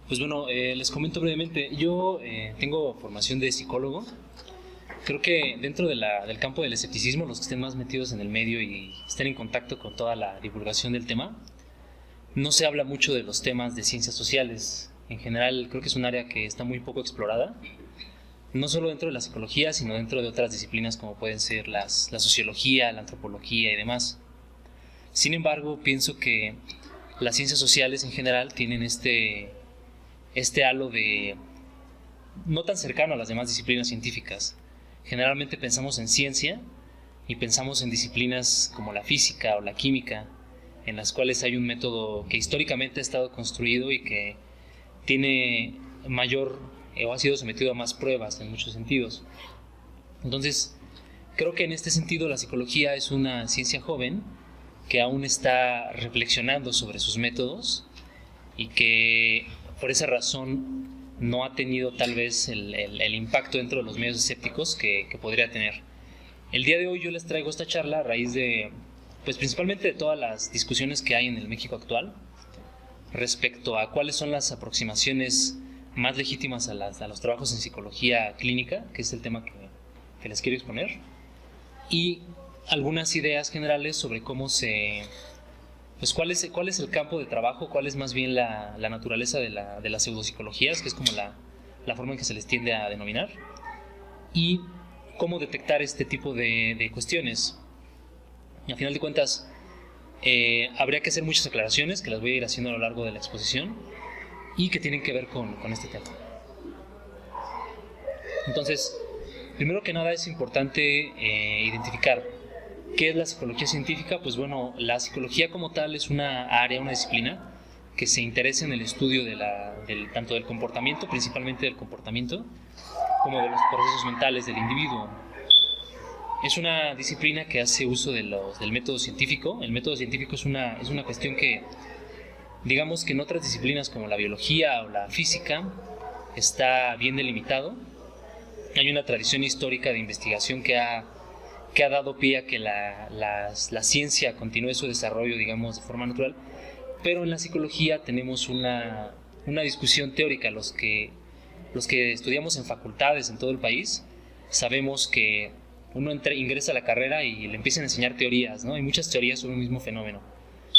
Pues bueno, les comento brevemente. Yo tengo formación de psicólogo. Creo que dentro del campo del escepticismo, los que estén más metidos en el medio y estén en contacto con toda la divulgación del tema, no se habla mucho de los temas de ciencias sociales. En general, creo que es un área que está muy poco explorada, no solo dentro de la psicología, sino dentro de otras disciplinas como pueden ser la sociología, la antropología y demás. Sin embargo, pienso que las ciencias sociales en general tienen este halo de no tan cercano a las demás disciplinas científicas. Generalmente pensamos en ciencia y pensamos en disciplinas como la física o la química, en las cuales hay un método que históricamente ha estado construido y que tiene mayor o ha sido sometido a más pruebas en muchos sentidos. Entonces, creo que en este sentido la psicología es una ciencia joven que aún está reflexionando sobre sus métodos y que por esa razón no ha tenido tal vez el impacto dentro de los medios escépticos que podría tener. El día de hoy yo les traigo esta charla a raíz de, pues principalmente de todas las discusiones que hay en el México actual respecto a cuáles son las aproximaciones más legítimas a los trabajos en psicología clínica, que es el tema que les quiero exponer, y algunas ideas generales sobre cómo pues cuál es el campo de trabajo, cuál es más bien la naturaleza de las pseudopsicologías, que es como la forma en que se les tiende a denominar, y cómo detectar este tipo de cuestiones. Y al final de cuentas, habría que hacer muchas aclaraciones que las voy a ir haciendo a lo largo de la exposición y que tienen que ver con este tema. Entonces, primero que nada es importante identificar ¿qué es la psicología científica? Pues bueno, la psicología como tal es una área, una disciplina que se interesa en el estudio tanto del comportamiento, principalmente del comportamiento, como de los procesos mentales del individuo. Es una disciplina que hace uso del método científico. El método científico es una cuestión que, digamos que en otras disciplinas como la biología o la física, está bien delimitado. Hay una tradición histórica de investigación que ha dado pie a que la ciencia continúe su desarrollo, digamos, de forma natural, pero en la psicología tenemos una discusión teórica. Los que estudiamos en facultades en todo el país sabemos que uno ingresa a la carrera y le empiezan a enseñar teorías, ¿no? Hay muchas teorías sobre un mismo fenómeno.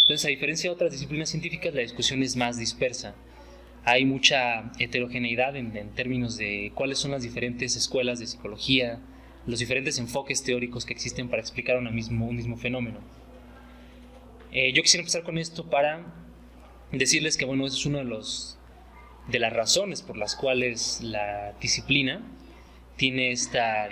Entonces, a diferencia de otras disciplinas científicas, la discusión es más dispersa. Hay mucha heterogeneidad en términos de cuáles son las diferentes escuelas de psicología, los diferentes enfoques teóricos que existen para explicar un mismo fenómeno. Yo quisiera empezar con esto para decirles que, bueno, eso es una de las razones por las cuales la disciplina tiene esta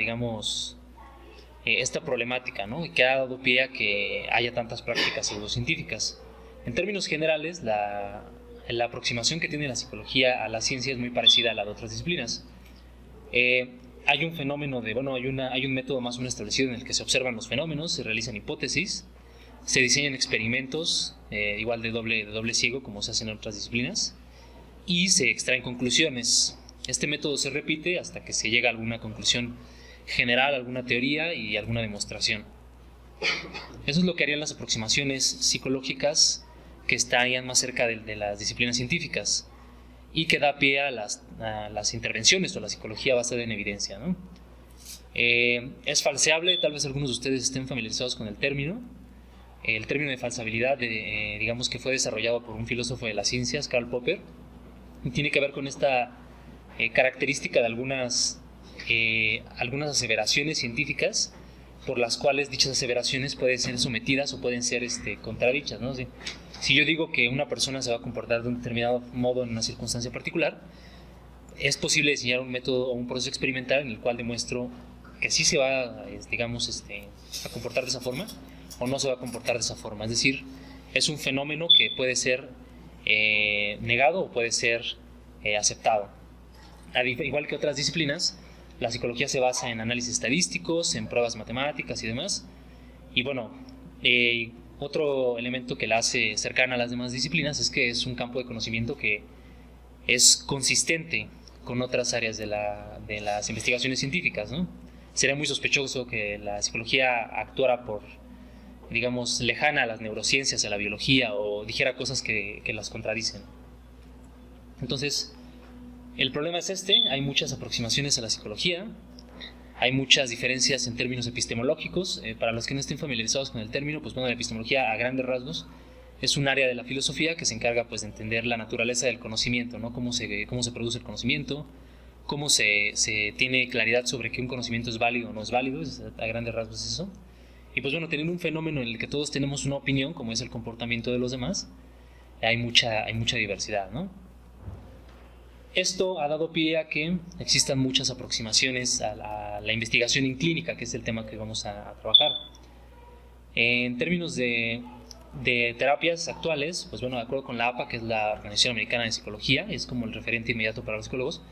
problemática, ¿no? Y que ha dado pie a que haya tantas prácticas pseudocientíficas. En términos generales, la aproximación que tiene la psicología a la ciencia es muy parecida a la de otras disciplinas. Hay un fenómeno hay un método más o menos establecido en el que se observan los fenómenos, se realizan hipótesis, se diseñan experimentos, igual de doble ciego como se hace en otras disciplinas, y se extraen conclusiones. Este método se repite hasta que se llega a alguna conclusión general, alguna teoría y alguna demostración. Eso es lo que harían las aproximaciones psicológicas que estarían más cerca de las disciplinas científicas y que da pie a las intervenciones o la psicología basada en evidencia, ¿no? Es falseable, tal vez algunos de ustedes estén familiarizados con el término. El término de falsabilidad, digamos que fue desarrollado por un filósofo de las ciencias, Karl Popper, y tiene que ver con esta característica de algunas aseveraciones científicas por las cuales dichas aseveraciones pueden ser sometidas o pueden ser contradichas, ¿no? Si yo digo que una persona se va a comportar de un determinado modo en una circunstancia particular, es posible diseñar un método o un proceso experimental en el cual demuestro que sí se va, a comportar de esa forma o no se va a comportar de esa forma. Es decir, es un fenómeno que puede ser negado o puede ser aceptado. Igual que otras disciplinas, la psicología se basa en análisis estadísticos, en pruebas matemáticas y demás. Y bueno, otro elemento que la hace cercana a las demás disciplinas es que es un campo de conocimiento que es consistente con otras áreas de las investigaciones científicas, ¿no? Sería muy sospechoso que la psicología actuara lejana a las neurociencias, a la biología, o dijera cosas que las contradicen. Entonces, el problema es hay muchas aproximaciones a la psicología, hay muchas diferencias en términos epistemológicos. Para los que no estén familiarizados con el término, pues bueno, la epistemología a grandes rasgos es un área de la filosofía que se encarga pues de entender la naturaleza del conocimiento, ¿no? Cómo se produce el conocimiento, cómo se tiene claridad sobre que un conocimiento es válido o no es válido, a grandes rasgos es eso. Y pues bueno, tener un fenómeno en el que todos tenemos una opinión, como es el comportamiento de los demás, hay mucha diversidad, ¿no? Esto ha dado pie a que existan muchas aproximaciones a la investigación en clínica, que es el tema que vamos a trabajar. En términos de terapias actuales, pues bueno, de acuerdo con la APA, que es la Organización Americana de Psicología, es como el referente inmediato para los psicólogos,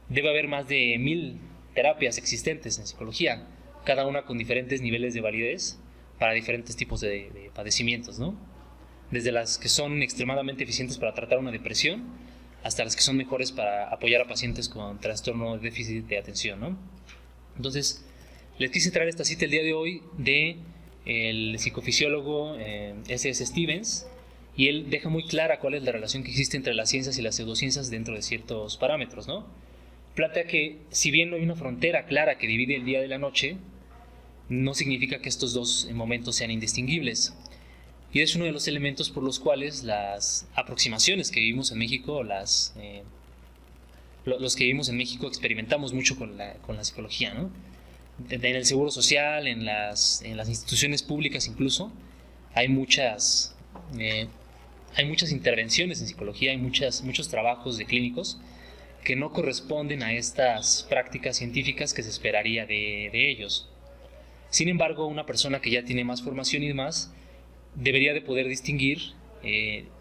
debe haber más de 1000 terapias existentes en psicología, cada una con diferentes niveles de validez para diferentes tipos de padecimientos, ¿no? Desde las que son extremadamente eficientes para tratar una depresión, hasta las que son mejores para apoyar a pacientes con trastorno de déficit de atención, ¿no? Entonces, les quise traer esta cita el día de hoy de el psicofisiólogo S.S. Stevens, y él deja muy clara cuál es la relación que existe entre las ciencias y las pseudociencias dentro de ciertos parámetros, ¿no? Plantea que si bien no hay una frontera clara que divide el día de la noche, no significa que estos dos momentos sean indistinguibles. Y es uno de los elementos por los cuales las aproximaciones que vivimos en México, los que vivimos en México experimentamos mucho con la psicología, ¿no? En el seguro social, en las instituciones públicas incluso, hay muchas intervenciones en psicología, hay muchos trabajos de clínicos que no corresponden a estas prácticas científicas que se esperaría de ellos. Sin embargo, una persona que ya tiene más formación y demás debería de poder distinguir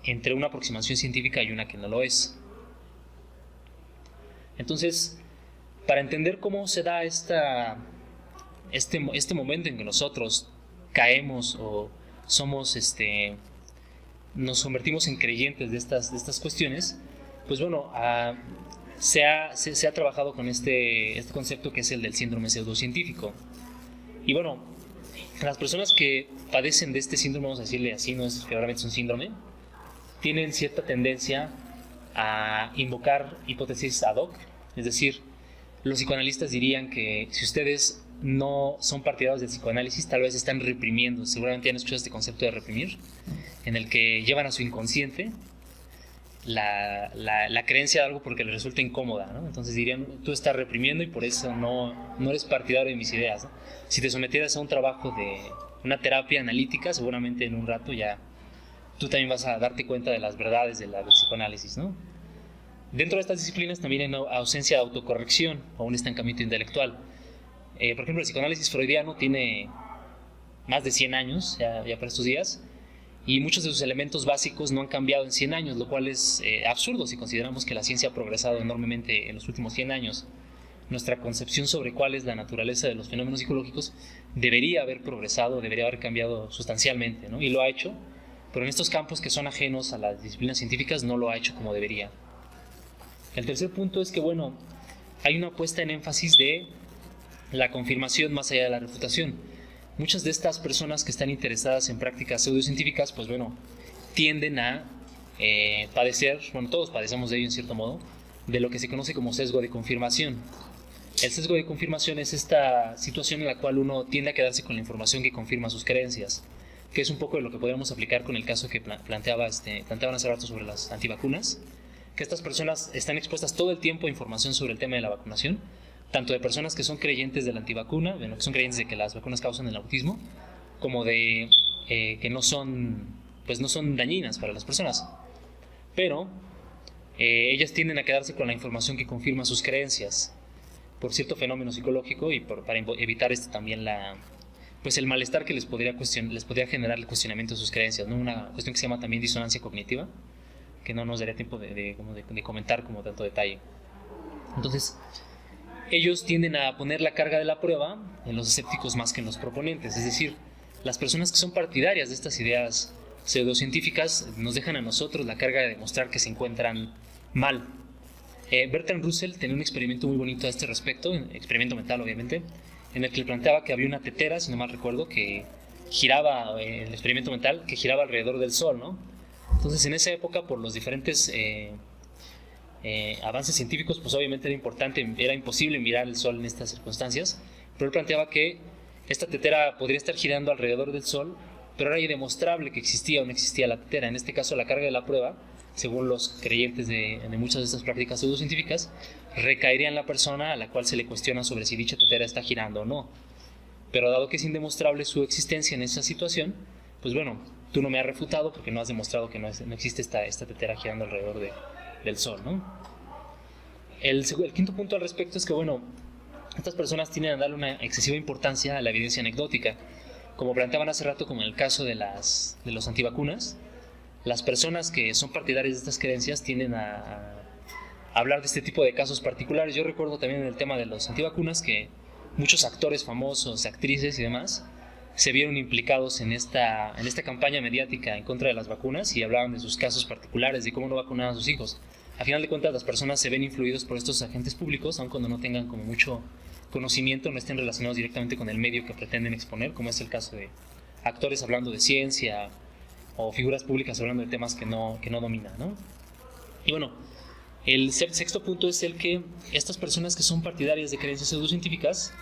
entre una aproximación científica y una que no lo es. Entonces, para entender cómo se da este momento en que nosotros caemos o nos convertimos en creyentes de estas cuestiones, pues bueno, se ha trabajado con este concepto que es el del síndrome pseudocientífico. Y bueno, las personas que padecen de este síndrome, vamos a decirle así, no es que realmente es un síndrome, tienen cierta tendencia a invocar hipótesis ad hoc. Es decir, los psicoanalistas dirían que si ustedes no son partidarios del psicoanálisis, tal vez están reprimiendo. Seguramente han escuchado este concepto de reprimir, en el que llevan a su inconsciente la creencia de algo porque les resulta incómoda, ¿no? Entonces dirían, tú estás reprimiendo y por eso no eres partidario de mis ideas, ¿no? Si te sometieras a un trabajo de una terapia analítica, seguramente en un rato ya tú también vas a darte cuenta de las verdades del psicoanálisis, ¿no? Dentro de estas disciplinas también hay una ausencia de autocorrección o un estancamiento intelectual. Por ejemplo, el psicoanálisis freudiano tiene más de 100 años ya para estos días, y muchos de sus elementos básicos no han cambiado en 100 años, lo cual es absurdo si consideramos que la ciencia ha progresado enormemente en los últimos 100 años. Nuestra concepción sobre cuál es la naturaleza de los fenómenos psicológicos debería haber progresado, debería haber cambiado sustancialmente, ¿no? Y lo ha hecho, pero en estos campos que son ajenos a las disciplinas científicas no lo ha hecho como debería. El tercer punto es que, bueno, hay una puesta en énfasis de la confirmación más allá de la refutación. Muchas de estas personas que están interesadas en prácticas pseudocientíficas, pues bueno, tienden a padecer, bueno, todos padecemos de ello en cierto modo, de lo que se conoce como sesgo de confirmación. El sesgo de confirmación es esta situación en la cual uno tiende a quedarse con la información que confirma sus creencias, que es un poco de lo que podríamos aplicar con el caso que planteaban hace rato sobre las antivacunas, que estas personas están expuestas todo el tiempo a información sobre el tema de la vacunación, tanto de personas que son creyentes de la antivacuna, que son creyentes de que las vacunas causan el autismo, como de que no son dañinas para las personas. Pero ellas tienden a quedarse con la información que confirma sus creencias por cierto fenómeno psicológico y para evitar también el malestar que les podría generar el cuestionamiento de sus creencias, ¿no? Una cuestión que se llama también disonancia cognitiva, que no nos daría tiempo de comentar como tanto detalle. Entonces, ellos tienden a poner la carga de la prueba en los escépticos más que en los proponentes. Es decir, las personas que son partidarias de estas ideas pseudocientíficas nos dejan a nosotros la carga de demostrar que se encuentran mal. Bertrand Russell tenía un experimento muy bonito a este respecto, un experimento mental obviamente, en el que él planteaba que había una tetera, si no mal recuerdo, que giraba, el experimento mental, que giraba alrededor del Sol, ¿no? Entonces, en esa época, por los diferentes avances científicos, pues obviamente era imposible mirar el Sol en estas circunstancias, pero él planteaba que esta tetera podría estar girando alrededor del Sol, pero era indemostrable que existía o no existía la tetera. En este caso, la carga de la prueba, según los creyentes de muchas de estas prácticas pseudocientíficas, recaería en la persona a la cual se le cuestiona sobre si dicha tetera está girando o no. Pero dado que es indemostrable su existencia en esa situación, pues bueno, tú no me has refutado porque no has demostrado que no existe esta tetera girando alrededor del Sol, ¿no? El quinto punto al respecto es que, bueno, estas personas tienden a darle una excesiva importancia a la evidencia anecdótica. Como planteaban hace rato, como en el caso de los antivacunas, las personas que son partidarias de estas creencias tienden a hablar de este tipo de casos particulares. Yo recuerdo también en el tema de los antivacunas que muchos actores famosos, actrices y demás se vieron implicados en esta campaña mediática en contra de las vacunas y hablaban de sus casos particulares, de cómo no vacunaban a sus hijos. A final de cuentas, las personas se ven influidos por estos agentes públicos, aun cuando no tengan como mucho conocimiento, no estén relacionados directamente con el medio que pretenden exponer, como es el caso de actores hablando de ciencia o figuras públicas hablando de temas que no dominan, ¿no? Y bueno, el sexto punto es el que estas personas que son partidarias de creencias pseudocientíficas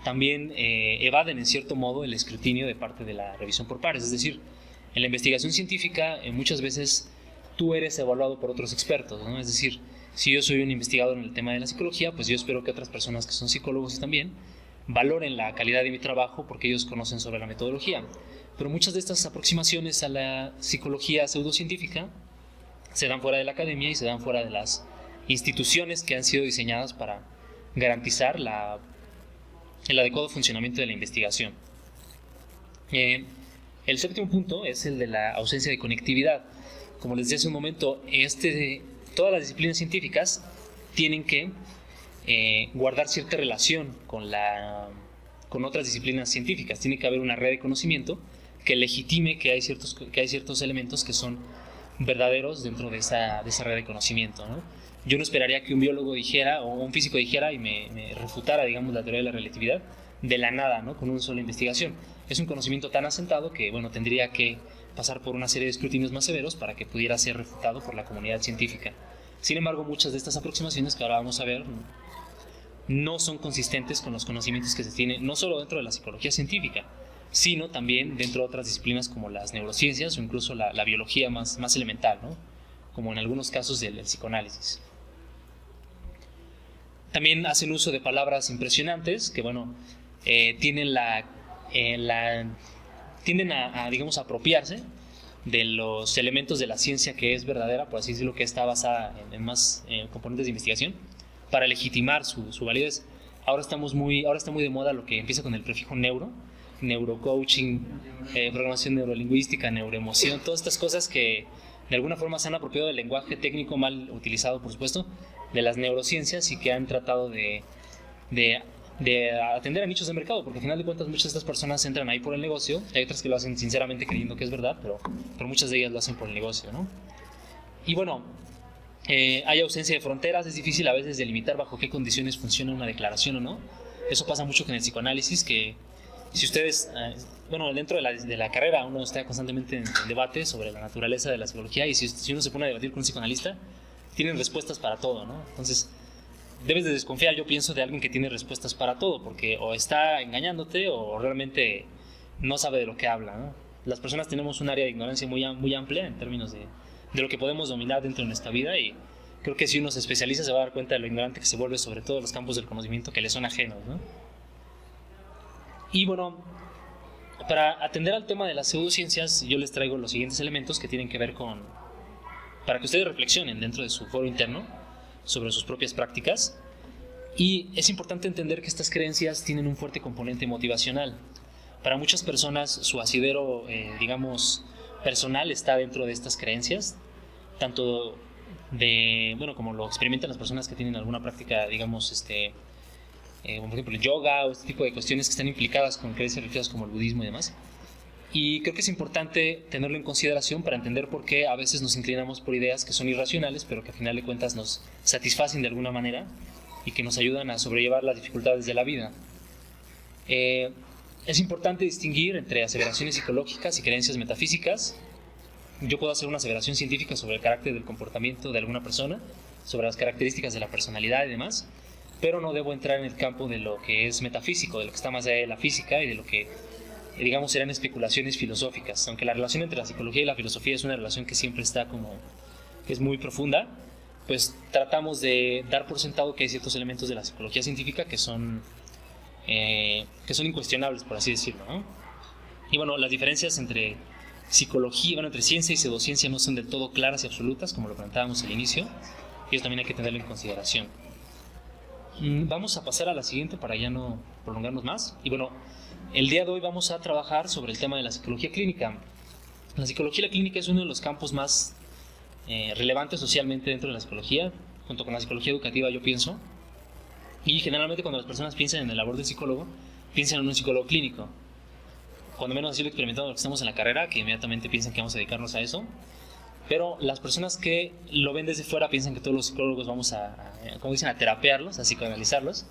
también evaden en cierto modo el escrutinio de parte de la revisión por pares. Es decir, en la investigación científica muchas veces tú eres evaluado por otros expertos, ¿no? Es decir, si yo soy un investigador en el tema de la psicología, pues yo espero que otras personas que son psicólogos también valoren la calidad de mi trabajo porque ellos conocen sobre la metodología. Pero muchas de estas aproximaciones a la psicología pseudocientífica se dan fuera de la academia y se dan fuera de las instituciones que han sido diseñadas para garantizar el adecuado funcionamiento de la investigación. El séptimo punto es el de la ausencia de conectividad. Como les decía hace un momento, todas las disciplinas científicas tienen que guardar cierta relación con otras disciplinas científicas. Tiene que haber una red de conocimiento que legitime que hay ciertos elementos que son verdaderos dentro de esa red de conocimiento, ¿no? Yo no esperaría que un biólogo dijera o un físico dijera y me refutara, digamos, la teoría de la relatividad de la nada, ¿no? Con una sola investigación. Es un conocimiento tan asentado que, bueno, tendría que pasar por una serie de escrutinios más severos para que pudiera ser refutado por la comunidad científica. Sin embargo, muchas de estas aproximaciones que ahora vamos a ver no son consistentes con los conocimientos que se tienen, no solo dentro de la psicología científica, sino también dentro de otras disciplinas como las neurociencias o incluso la biología más elemental, ¿no? Como en algunos casos del psicoanálisis. También hacen uso de palabras impresionantes que, bueno, tienden a, digamos, apropiarse de los elementos de la ciencia que es verdadera, por así decirlo, que está basada en más componentes de investigación, para legitimar su validez. Ahora está muy de moda lo que empieza con el prefijo neuro, neurocoaching, programación neurolingüística, neuroemoción, todas estas cosas que de alguna forma se han apropiado del lenguaje técnico mal utilizado, por supuesto, de las neurociencias y que han tratado de atender a nichos de mercado, porque al final de cuentas muchas de estas personas entran ahí por el negocio. Hay otras que lo hacen sinceramente creyendo que es verdad, pero muchas de ellas lo hacen por el negocio, ¿no? Y bueno, hay ausencia de fronteras, es difícil a veces delimitar bajo qué condiciones funciona una declaración o no. Eso pasa mucho con el psicoanálisis, que si ustedes, dentro de la carrera uno está constantemente en debate sobre la naturaleza de la psicología, y si uno se pone a debatir con un psicoanalista, tienen respuestas para todo, ¿no? Entonces, debes de desconfiar, yo pienso, de alguien que tiene respuestas para todo, porque o está engañándote o realmente no sabe de lo que habla, ¿no? Las personas tenemos un área de ignorancia muy amplia en términos de lo que podemos dominar dentro de nuestra vida, y creo que si uno se especializa se va a dar cuenta de lo ignorante que se vuelve sobre todo en los campos del conocimiento que le son ajenos, ¿no? Y bueno, para atender al tema de las pseudociencias, yo les traigo los siguientes elementos que tienen que ver para que ustedes reflexionen dentro de su foro interno sobre sus propias prácticas. Y es importante entender que estas creencias tienen un fuerte componente motivacional. Para muchas personas su asidero, personal está dentro de estas creencias, tanto como lo experimentan las personas que tienen alguna práctica, como por ejemplo el yoga o este tipo de cuestiones que están implicadas con creencias religiosas como el budismo y demás. Y creo que es importante tenerlo en consideración para entender por qué a veces nos inclinamos por ideas que son irracionales, pero que a final de cuentas nos satisfacen de alguna manera y que nos ayudan a sobrellevar las dificultades de la vida. Es importante distinguir entre aseveraciones psicológicas y creencias metafísicas. Yo puedo hacer una aseveración científica sobre el carácter del comportamiento de alguna persona sobre las características de la personalidad y demás, pero no debo entrar en el campo de lo que es metafísico, de lo que está más allá de la física y de lo que, digamos, serán especulaciones filosóficas. Aunque la relación entre la psicología y la filosofía es una relación que siempre está como, que es muy profunda, pues tratamos de dar por sentado que hay ciertos elementos de la psicología científica que son incuestionables, por así decirlo, ¿no? Y bueno, las diferencias entre psicología, entre ciencia y pseudociencia no son del todo claras y absolutas, como lo planteábamos al inicio, y eso también hay que tenerlo en consideración. Vamos a pasar a la siguiente para ya no prolongarnos más. Y bueno, el día de hoy vamos a trabajar sobre el tema de la psicología clínica. La psicología clínica es uno de los campos más relevantes socialmente dentro de la psicología, junto con la psicología educativa, yo pienso. Y generalmente cuando las personas piensan en el labor del psicólogo, piensan en un psicólogo clínico. Cuando menos así lo experimentamos los que estamos en la carrera, que inmediatamente piensan que vamos a dedicarnos a eso. Pero las personas que lo ven desde fuera piensan que todos los psicólogos vamos como dicen, a terapearlos, a psicoanalizarlos.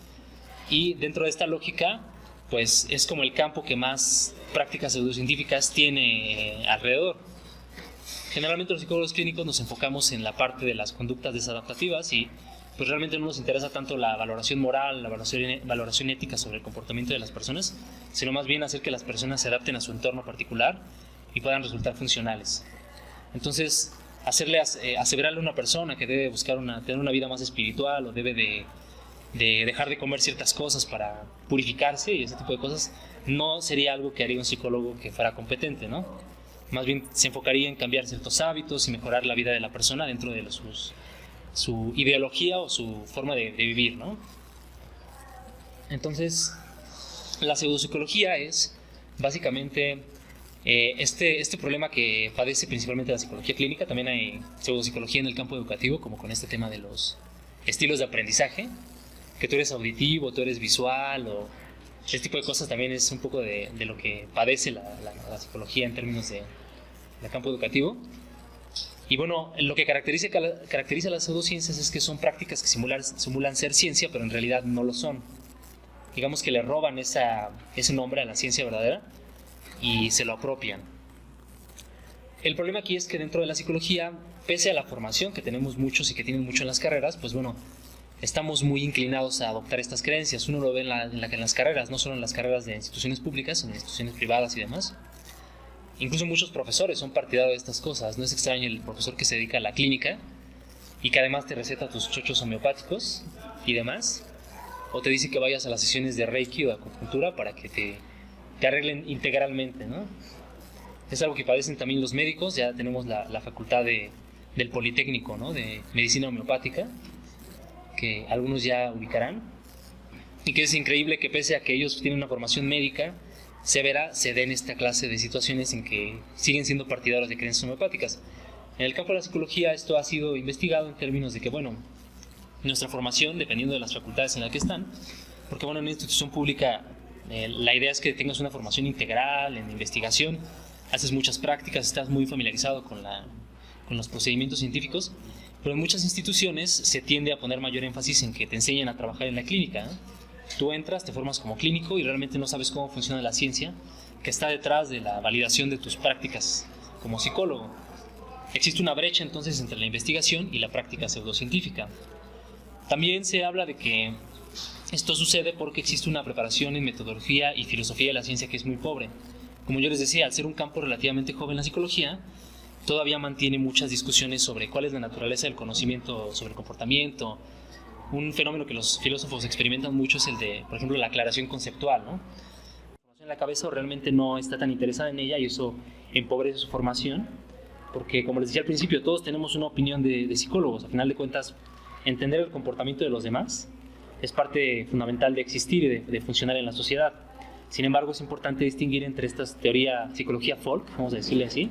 Y dentro de esta lógica, pues es como el campo que más prácticas pseudocientíficas tiene alrededor. Generalmente los psicólogos clínicos nos enfocamos en la parte de las conductas desadaptativas y pues realmente no nos interesa tanto la valoración moral, la valoración ética sobre el comportamiento de las personas, sino más bien hacer que las personas se adapten a su entorno particular y puedan resultar funcionales. Entonces, aseverarle a una persona que debe buscar tener una vida más espiritual o debe de dejar de comer ciertas cosas para purificarse y ese tipo de cosas, no sería algo que haría un psicólogo que fuera competente, ¿no? Más bien se enfocaría en cambiar ciertos hábitos y mejorar la vida de la persona dentro de su ideología o su forma de vivir, ¿no? Entonces, la pseudopsicología es básicamente este problema que padece principalmente la psicología clínica. También hay pseudopsicología en el campo educativo, como con este tema de los estilos de aprendizaje, que tú eres auditivo, tú eres visual, o este tipo de cosas también es un poco de lo que padece la psicología en términos del campo educativo. Y bueno, lo que caracteriza las pseudociencias es que son prácticas que simulan ser ciencia, pero en realidad no lo son. Digamos que le roban ese nombre a la ciencia verdadera y se lo apropian. El problema aquí es que dentro de la psicología, pese a la formación que tenemos muchos y que tienen mucho en las carreras, pues bueno, estamos muy inclinados a adoptar estas creencias. Uno lo ve en las carreras, no solo en las carreras de instituciones públicas, sino en instituciones privadas y demás. Incluso muchos profesores son partidarios de estas cosas. No es extraño el profesor que se dedica a la clínica y que además te receta tus chochos homeopáticos y demás, o te dice que vayas a las sesiones de Reiki o de acupuntura para que te arreglen integralmente, ¿no? Es algo que padecen también los médicos. Ya tenemos la facultad del Politécnico, ¿no?, de medicina homeopática, que algunos ya ubicarán, y que es increíble que pese a que ellos tienen una formación médica severa, se den esta clase de situaciones en que siguen siendo partidarios de creencias homeopáticas. En el campo de la psicología esto ha sido investigado en términos de que, bueno, nuestra formación, dependiendo de las facultades en las que están, porque bueno, en una institución pública la idea es que tengas una formación integral en investigación, haces muchas prácticas, estás muy familiarizado con los procedimientos científicos, pero en muchas instituciones se tiende a poner mayor énfasis en que te enseñen a trabajar en la clínica, ¿no? Tú entras, te formas como clínico y realmente no sabes cómo funciona la ciencia que está detrás de la validación de tus prácticas como psicólogo. Existe una brecha entonces entre la investigación y la práctica pseudocientífica. También se habla de que esto sucede porque existe una preparación en metodología y filosofía de la ciencia que es muy pobre. Como yo les decía, al ser un campo relativamente joven, la psicología todavía mantiene muchas discusiones sobre cuál es la naturaleza del conocimiento sobre el comportamiento. Un fenómeno que los filósofos experimentan mucho es el de, por ejemplo, la aclaración conceptual, ¿no? La formación en la cabeza realmente no está tan interesada en ella y eso empobrece su formación, porque, como les decía al principio, todos tenemos una opinión de psicólogos. A final de cuentas, entender el comportamiento de los demás es parte fundamental de existir y de funcionar en la sociedad. Sin embargo, es importante distinguir entre esta psicología folk, vamos a decirle así,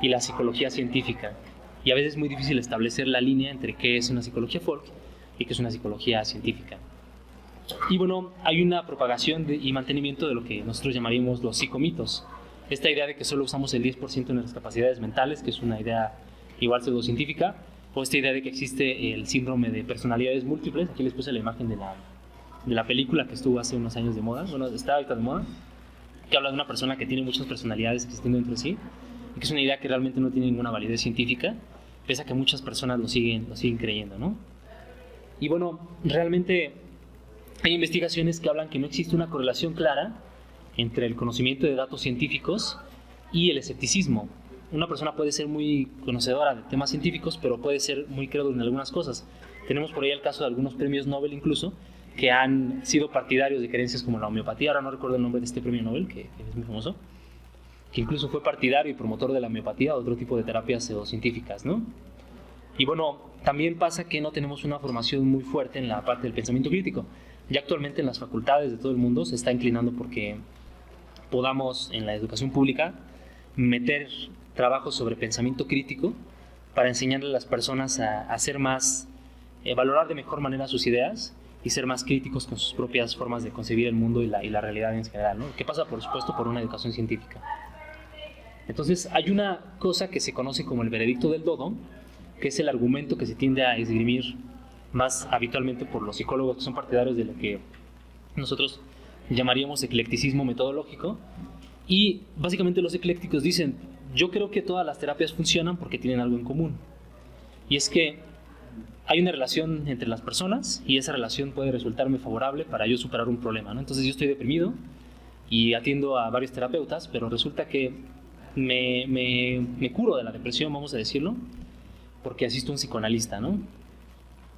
y la psicología científica. Y a veces es muy difícil establecer la línea entre qué es una psicología folk y qué es una psicología científica. Y bueno, hay una propagación y mantenimiento de lo que nosotros llamaríamos los psicomitos. Esta idea de que solo usamos el 10% de nuestras capacidades mentales, que es una idea igual pseudocientífica, o esta idea de que existe el síndrome de personalidades múltiples. Aquí les puse la imagen de la película que estuvo hace unos años de moda, bueno, está ahorita de moda, que habla de una persona que tiene muchas personalidades existiendo entre sí, y que es una idea que realmente no tiene ninguna validez científica, pese a que muchas personas lo siguen creyendo, ¿no? Y bueno, realmente hay investigaciones que hablan que no existe una correlación clara entre el conocimiento de datos científicos y el escepticismo. Una persona puede ser muy conocedora de temas científicos, pero puede ser muy crédula en algunas cosas. Tenemos por ahí el caso de algunos premios Nobel incluso, que han sido partidarios de creencias como la homeopatía. Ahora no recuerdo el nombre de este premio Nobel, que es muy famoso, que incluso fue partidario y promotor de la homeopatía o otro tipo de terapias pseudocientíficas, ¿no? Y bueno, también pasa que no tenemos una formación muy fuerte en la parte del pensamiento crítico. Ya actualmente en las facultades de todo el mundo se está inclinando porque podamos en la educación pública meter trabajos sobre pensamiento crítico para enseñarle a las personas a ser más, valorar de mejor manera sus ideas y ser más críticos con sus propias formas de concebir el mundo y la realidad en general, ¿no? Que pasa, por supuesto, por una educación científica. Entonces, hay una cosa que se conoce como el veredicto del dodo, que es el argumento que se tiende a esgrimir más habitualmente por los psicólogos que son partidarios de lo que nosotros llamaríamos eclecticismo metodológico. Y básicamente los eclécticos dicen: yo creo que todas las terapias funcionan porque tienen algo en común, y es que hay una relación entre las personas y esa relación puede resultarme favorable para yo superar un problema, ¿no? Entonces yo estoy deprimido y atiendo a varios terapeutas, pero resulta que me curo de la depresión, vamos a decirlo, porque asisto a un psicoanalista, ¿no?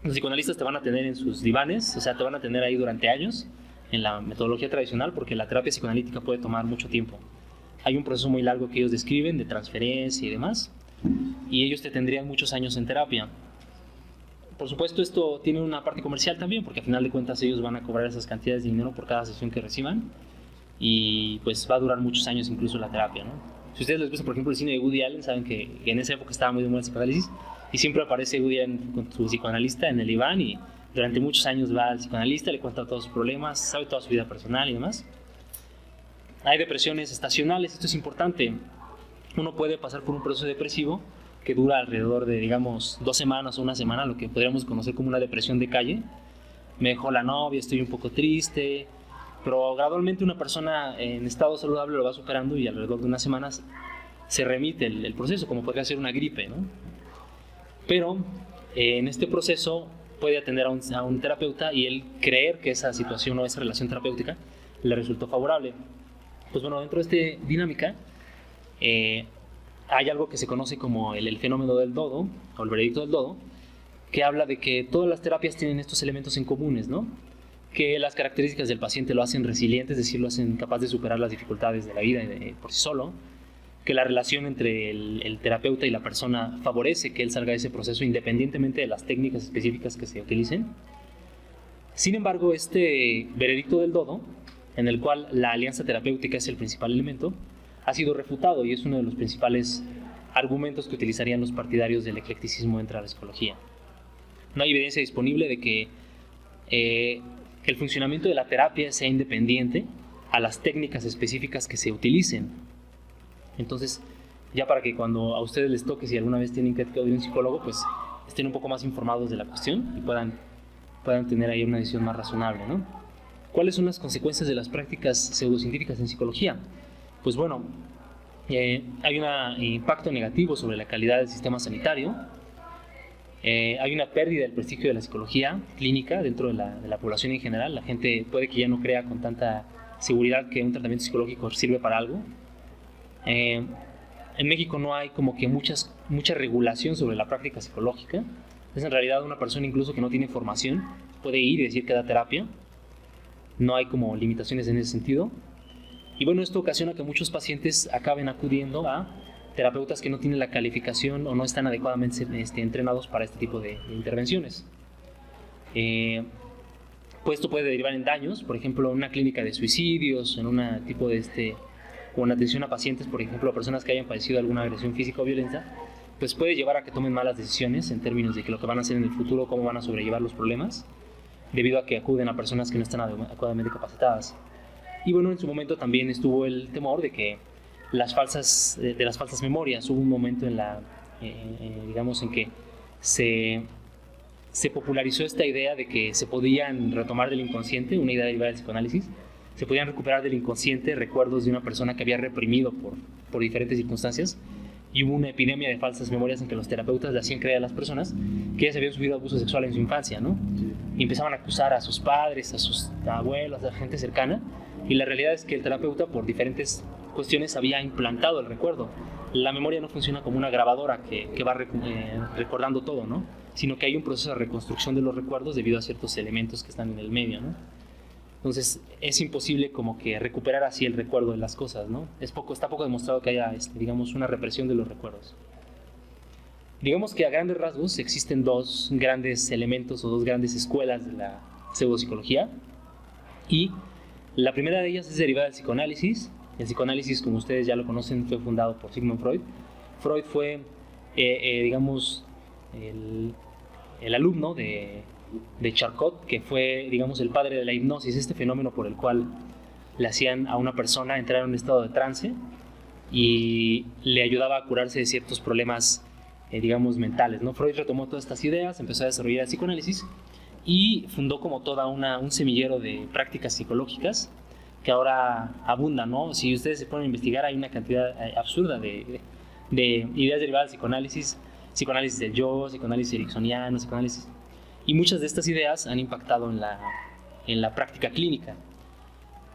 Los psicoanalistas te van a tener en sus divanes, o sea, te van a tener ahí durante años en la metodología tradicional, porque la terapia psicoanalítica puede tomar mucho tiempo. Hay un proceso muy largo que ellos describen de transferencia y demás, y ellos te tendrían muchos años en terapia. Por supuesto, esto tiene una parte comercial también, porque al final de cuentas ellos van a cobrar esas cantidades de dinero por cada sesión que reciban, y pues va a durar muchos años incluso la terapia, ¿no? Si a ustedes les gusta, por ejemplo, el cine de Woody Allen, saben que en esa época estaba muy de moda el psicoanálisis, y siempre aparece Woody Allen con su psicoanalista en el diván, y durante muchos años va al psicoanalista, le cuenta todos sus problemas, sabe toda su vida personal y demás. Hay depresiones estacionales, esto es importante. Uno puede pasar por un proceso depresivo que dura alrededor de, digamos, 2 semanas o una semana, lo que podríamos conocer como una depresión de calle. Me dejó la novia, estoy un poco triste, pero gradualmente una persona en estado saludable lo va superando y alrededor de unas semanas se remite el proceso, como podría ser una gripe, ¿no? Pero en este proceso puede atender a un terapeuta y él creer que esa situación o esa relación terapéutica le resultó favorable. Pues bueno, dentro de esta dinámica hay algo que se conoce como el fenómeno del dodo, o el veredicto del dodo, que habla de que todas las terapias tienen estos elementos en comunes, ¿no? Que las características del paciente lo hacen resiliente, es decir, lo hacen capaz de superar las dificultades de la vida por sí solo, que la relación entre el terapeuta y la persona favorece que él salga de ese proceso independientemente de las técnicas específicas que se utilicen. Sin embargo, este veredicto del dodo, en el cual la alianza terapéutica es el principal elemento, ha sido refutado y es uno de los principales argumentos que utilizarían los partidarios del eclecticismo dentro de la psicología. No hay evidencia disponible de que el funcionamiento de la terapia sea independiente a las técnicas específicas que se utilicen. Entonces, ya para que cuando a ustedes les toque, si alguna vez tienen que acudir a un psicólogo, pues estén un poco más informados de la cuestión y puedan tener ahí una decisión más razonable, ¿no? ¿Cuáles son las consecuencias de las prácticas pseudocientíficas en psicología? Pues bueno, hay un impacto negativo sobre la calidad del sistema sanitario, hay una pérdida del prestigio de la psicología clínica dentro de la población en general. La gente puede que ya no crea con tanta seguridad que un tratamiento psicológico sirve para algo. En México no hay como que mucha regulación sobre la práctica psicológica. Es en realidad una persona incluso que no tiene formación puede ir y decir que da terapia. No hay como limitaciones en ese sentido. Y bueno, esto ocasiona que muchos pacientes acaben acudiendo a terapeutas que no tienen la calificación o no están adecuadamente entrenados para este tipo de intervenciones. Pues esto puede derivar en daños, por ejemplo, en una clínica de suicidios, en un tipo de con atención a pacientes, por ejemplo, a personas que hayan padecido alguna agresión física o violenta, pues puede llevar a que tomen malas decisiones en términos de que lo que van a hacer en el futuro, cómo van a sobrellevar los problemas, debido a que acuden a personas que no están adecuadamente capacitadas. Y bueno, en su momento también estuvo el temor de que de las falsas memorias. Hubo un momento digamos, en que se popularizó esta idea de que se podían retomar del inconsciente, una idea derivada del psicoanálisis, se podían recuperar del inconsciente recuerdos de una persona que había reprimido por diferentes circunstancias y hubo una epidemia de falsas memorias en que los terapeutas le hacían creer a las personas que ellas habían sufrido abuso sexual en su infancia, ¿no? Y empezaban a acusar a sus padres, a sus abuelos, a la gente cercana, y la realidad es que el terapeuta, por diferentes cuestiones, había implantado el recuerdo. La memoria no funciona como una grabadora que va recordando todo, ¿no? Sino que hay un proceso de reconstrucción de los recuerdos debido a ciertos elementos que están en el medio, ¿no? Entonces es imposible como que recuperar así el recuerdo de las cosas, ¿no? Está poco demostrado que haya, digamos, una represión de los recuerdos. Digamos que a grandes rasgos existen dos grandes elementos o dos grandes escuelas de la pseudopsicología, y la primera de ellas es derivada del psicoanálisis. El psicoanálisis, como ustedes ya lo conocen, fue fundado por Sigmund Freud. Freud fue, digamos, el alumno de Charcot, que fue, digamos, el padre de la hipnosis, este fenómeno por el cual le hacían a una persona entrar en un estado de trance y le ayudaba a curarse de ciertos problemas, digamos, mentales, ¿no? Freud retomó todas estas ideas, empezó a desarrollar el psicoanálisis y fundó como toda un semillero de prácticas psicológicas que ahora abundan, ¿no? Si ustedes se ponen a investigar, hay una cantidad absurda de ideas derivadas del psicoanálisis, psicoanálisis del yo, psicoanálisis ericksoniano, psicoanálisis. Y muchas de estas ideas han impactado en la práctica clínica.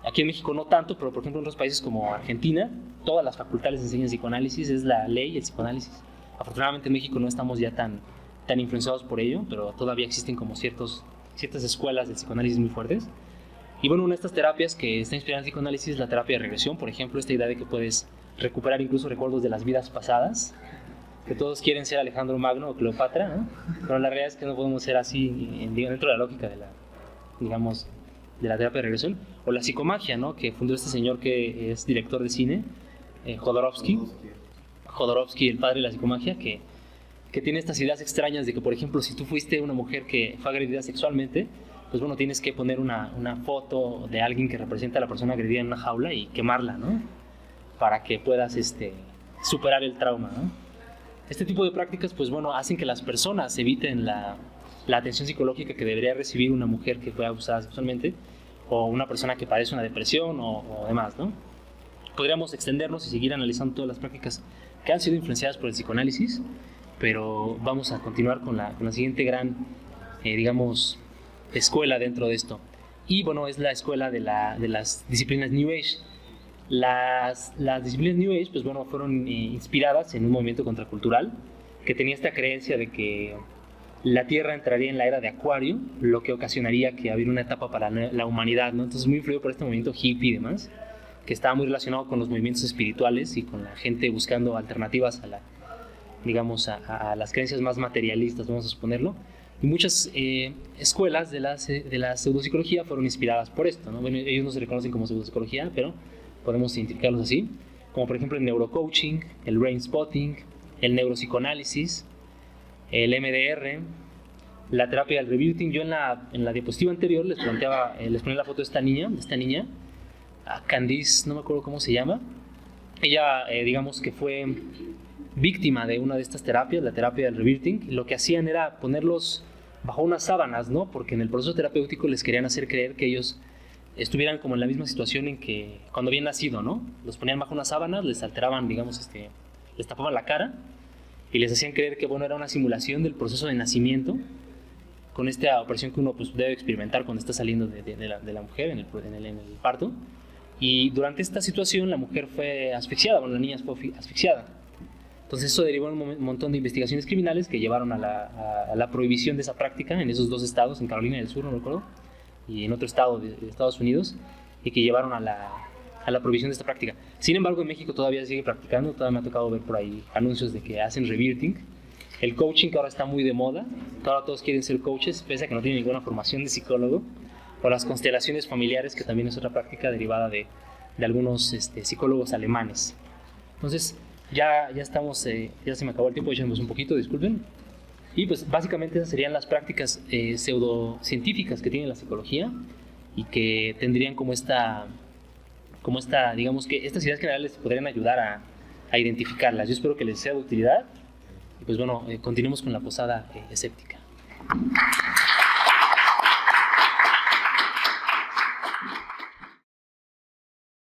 Aquí en México no tanto, pero por ejemplo en otros países como Argentina, todas las facultades enseñan psicoanálisis, es la ley el psicoanálisis. Afortunadamente en México no estamos ya tan influenciados por ello, pero todavía existen como ciertas escuelas de psicoanálisis muy fuertes. Y bueno, una de estas terapias que está inspirada en el psicoanálisis es la terapia de regresión, por ejemplo, esta idea de que puedes recuperar incluso recuerdos de las vidas pasadas, que todos quieren ser Alejandro Magno o Cleopatra, ¿no? Pero la realidad es que no podemos ser así dentro de la lógica de la terapia de regresión. O la psicomagia, ¿no? Que fundó este señor que es director de cine, Jodorowsky, el padre de la psicomagia, que tiene estas ideas extrañas de que, por ejemplo, si tú fuiste una mujer que fue agredida sexualmente, pues bueno, tienes que poner una foto de alguien que representa a la persona agredida en una jaula y quemarla, ¿no? Para que puedas superar el trauma, ¿no? Este tipo de prácticas, pues bueno, hacen que las personas eviten la atención psicológica que debería recibir una mujer que fue abusada sexualmente, o una persona que padece una depresión o demás, ¿no? Podríamos extendernos y seguir analizando todas las prácticas que han sido influenciadas por el psicoanálisis, pero vamos a continuar con la siguiente gran, digamos, escuela dentro de esto. Y bueno, es la escuela de las disciplinas New Age. Las disciplinas New Age, pues bueno, fueron inspiradas en un movimiento contracultural que tenía esta creencia de que la Tierra entraría en la era de Acuario, lo que ocasionaría que hubiera una etapa para la humanidad, ¿no? Entonces muy influido por este movimiento hippie y demás, que estaba muy relacionado con los movimientos espirituales y con la gente buscando alternativas a las creencias más materialistas, vamos a suponerlo. Y muchas escuelas de la pseudopsicología fueron inspiradas por esto, ¿no? Bueno, ellos no se reconocen como pseudopsicología, pero podemos identificarlos así, como por ejemplo el neurocoaching, el brain spotting, el neuropsicoanálisis, el MDR, la terapia del rebirthing. Yo en la diapositiva anterior les ponía la foto de esta niña, Candice, no me acuerdo cómo se llama. Ella, digamos que fue víctima de una de estas terapias, la terapia del rebirthing, y lo que hacían era ponerlos bajo unas sábanas, ¿no? Porque en el proceso terapéutico les querían hacer creer que ellos estuvieran como en la misma situación en que cuando habían nacido, ¿no? Los ponían bajo unas sábanas, les alteraban, digamos, les tapaban la cara y les hacían creer que, bueno, era una simulación del proceso de nacimiento, con esta operación que uno pues debe experimentar cuando está saliendo de la mujer en el parto. Y durante esta situación la mujer fue asfixiada, bueno, la niña fue asfixiada. Entonces eso derivó en un montón de investigaciones criminales que llevaron a la prohibición de esa práctica en esos dos estados, en Carolina del Sur, no recuerdo, y en otro estado de Estados Unidos, y que llevaron a la prohibición de esta práctica. Sin embargo, en México todavía sigue practicando, todavía me ha tocado ver por ahí anuncios de que hacen rebirthing. El coaching, que ahora está muy de moda, que ahora todos quieren ser coaches, pese a que no tienen ninguna formación de psicólogo, o las constelaciones familiares, que también es otra práctica derivada de algunos psicólogos alemanes. Entonces, ya estamos, ya se me acabó el tiempo, echamos un poquito, disculpen. Y pues básicamente esas serían las prácticas pseudocientíficas que tiene la psicología y que tendrían como esta, digamos que estas ideas generales podrían ayudar a identificarlas. Yo espero que les sea de utilidad y pues bueno, continuemos con la posada escéptica.